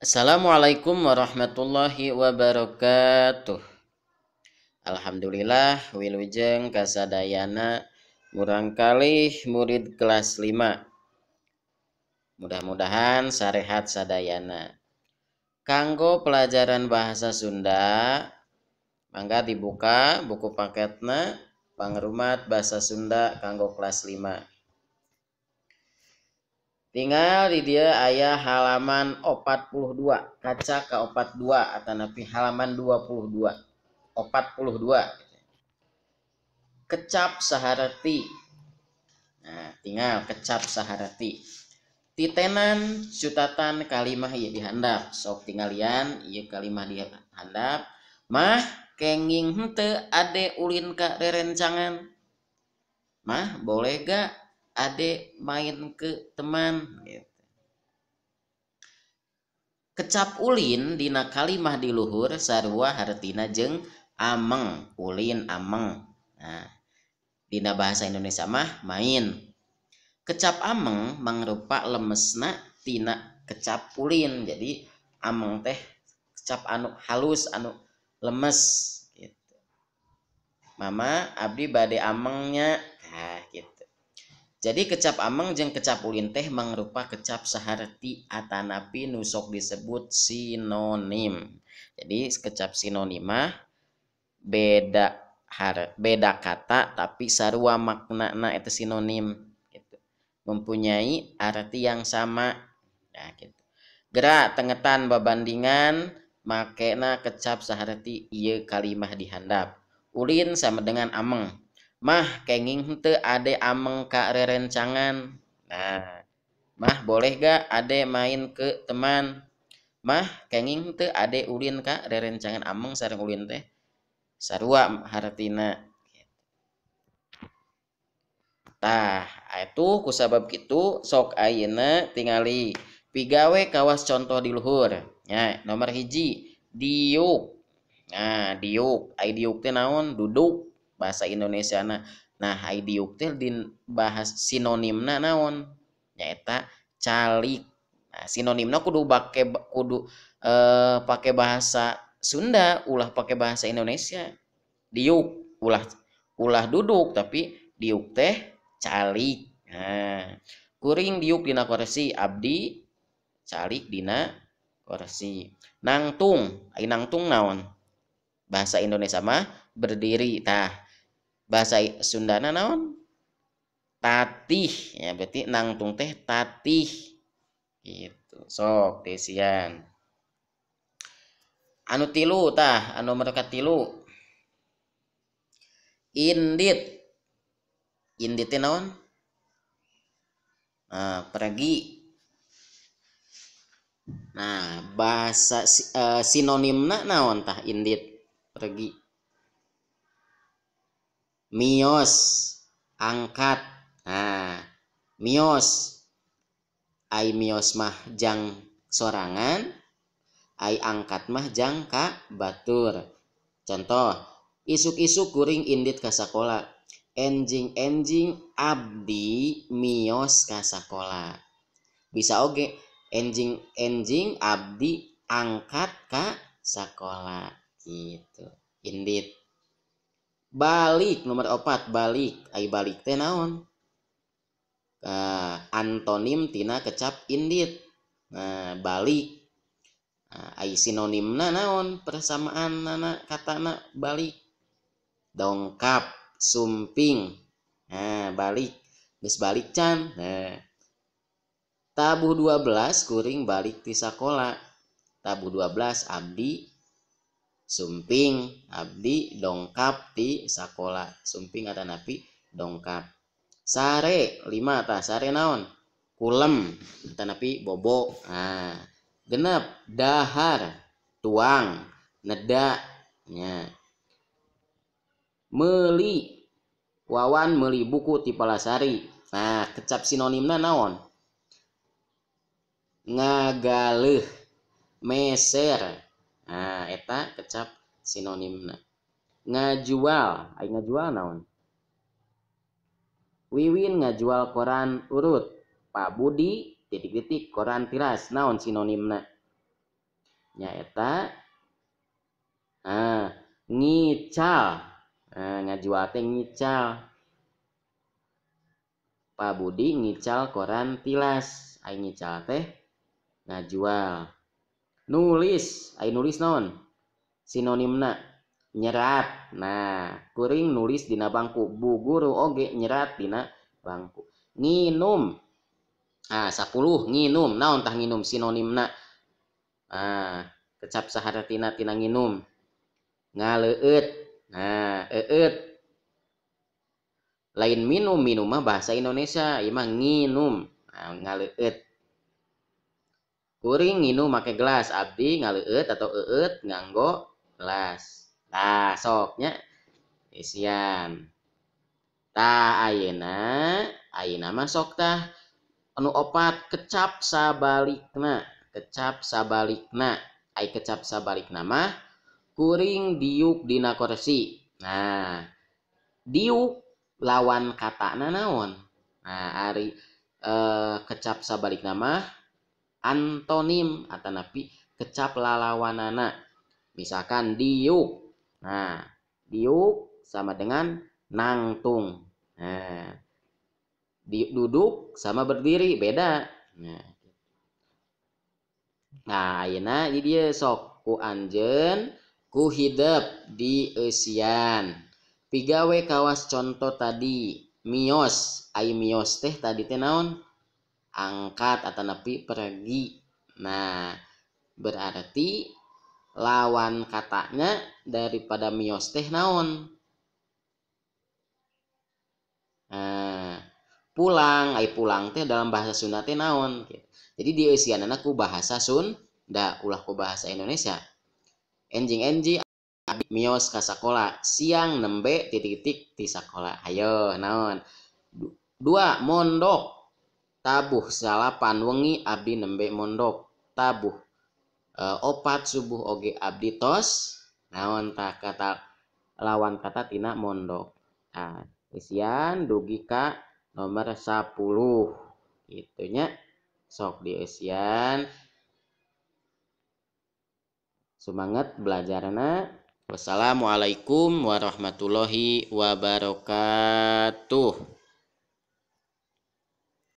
Assalamualaikum warahmatullahi wabarakatuh. Alhamdulillah wilujeng kasadayana murangkalih murid kelas 5. Mudah-mudahan sarehat sadayana. Kanggo pelajaran bahasa Sunda, mangga dibuka buku paketna Pangrumat Bahasa Sunda kanggo kelas 5. Tinggal di dia ayah halaman 42, kaca ke 42 atau napi halaman 22. 42. Kecap saharati. Nah, tinggal kecap saharati. Titenan cutatan kalimah ieu dihandap. Sok tinggalian ieu kalimah dihandap. Mah kenging henteu ade ulin ka rerencangan. Mah boleh gak ade main ke teman gitu. Kecap ulin dina kalimah di luhur sarua hartina jeung ameng, ulin ameng. Nah, dina bahasa Indonesia mah main. Kecap ameng mangrupa lemesna tina kecap ulin. Jadi ameng teh kecap anu halus anu lemes gitu. Mama abdi bade amengnya. Nah, gitu. Jadi kecap ameng jeung kecap ulin teh mangrupa kecap saharti atanapi nu sok disebut sinonim. Jadi kecap sinonim mah beda kata tapi sarua maknana eta sinonim gitu. Mempunyai arti yang sama. Nah, gitu. Gerak tengetan babandingan makena kecap saharti ieu kalimah dihandap. Ulin sama dengan ameng. Mah kenging henteu ade ameng ka rerencangan. Nah, mah boleh gak ade main ke teman? Mah kenging henteu ade ulin ka rerencangan. Ameng sareng ulin teh sarua hartina. Tah, itu kusabab kitu sok ayeuna tingali pigawe kawas contoh di luhur. Nya, nomor hiji diuk. Nah, diuk, ai diuk teh naon? Duduk bahasa Indonesiana. Nah, ai diuk teh din bahas sinonimna naon? Nyaeta calik. Nah, sinonimna kudu pake bahasa Sunda, ulah pake bahasa Indonesia. Diuk ulah duduk tapi diuk teh calik. Nah, kuring diuk dina kursi abdi calik dina kursi. Nangtung, ai nangtung naon? Bahasa Indonesia mah berdiri. Tah, bahasa Sundana naon? Tatih. Ya berarti nangtung teh tatih. Gitu. Sok desian. Anu tilu tah, anu mereka tilu. Indit. Indit teh naon? Pergi. Nah, bahasa sinonimna naon tah indit pergi? Mios, angkat. Nah, mios. Ai mios mah jang sorangan, ai angkat mah jang ka batur. Contoh, isuk-isuk kuring indit ka sakola. Enjing-enjing abdi mios ka sakola. Bisa oge enjing-enjing abdi angkat ka sakola gitu. Indit. Balik nomor 4 balik. Ai balik teh naon? Antonim tina kecap indit. Nah, balik. Ai sinonimna naon? Persamaan nana katana balik. Dongkap, sumping. Nah, balik. Geus balik can. Nah, tabuh 12 kuring balik ti sakola. Tabuh 12 abdi sumping, abdi dongkap ti sakola. Sumping atanapi dongkap. Sare 5 tah, sare naon? Kulem atanapi bobo. Nah, genep dahar, tuang, neda. Nya. Meuli, wawan meuli buku ti Palasari. Nah, kecap sinonimna naon? Ngagaleuh, meser. Nah, eta kecap sinonimna. Ngajual, ai ngajual naon? Wiwin ngajual koran urut. Pak Budi titik-titik koran tiras naon sinonimna? nyaeta ngical. Ngajual teh ngical. Pak Budi ngical koran tilas. Ai ngical teh ngajual. Nulis, ai nulis naon? Sinonimna nyerat. Nah, kuring nulis dina bangku. Bu guru oge nyerat dina bangku. Nginum. 10 nginum. Naon tah nginum sinonimna? Kecap sahartina tina nginum. Ngaleueut. Eueut. Lain minum mah bahasa Indonesia, ieu mah nginum. Ngaleueut. Kuring nginum make gelas, abdi ngaleueut atau eueut nganggo gelas. Soknya isian. Ayeuna mah sok tah anu opat kecap sabalikna. Ai kecap sabalikna mah kuring diuk dina kursi. Diuk lawan katana naon? Ari kecap sabalikna mah antonim atanapi kecap lalawanana. Misalkan diuk. Diuk sama dengan nangtung. Duduk sama berdiri beda. Ayeuna ieu dieu sok ku anjeun ku hidep di eusian. Pigawe kawas contoh tadi mios. Ai mios teh tadi teh naon? Angkat atanapi pergi. Berarti lawan katanya daripada mios teh naon? Pulang. Ai pulang teh dalam bahasa Sunda teh naon? Jadi di eusianana ku bahasa Sunda ulah ku bahasa Indonesia. Enjing mios ka sakola. Siang nembe titik-titik ti sakola. Ayo naon? 2 mondok. Tabuh 8 wengi abdi nembe mondok. Tabuh 4 subuh oge abdi tos naon tah kata lawan kata tina mondok. Eusian dugi ka nomor 10 kitu nya. Sok di eusian. Semangat belajarna. Wassalamualaikum warahmatullahi wabarakatuh.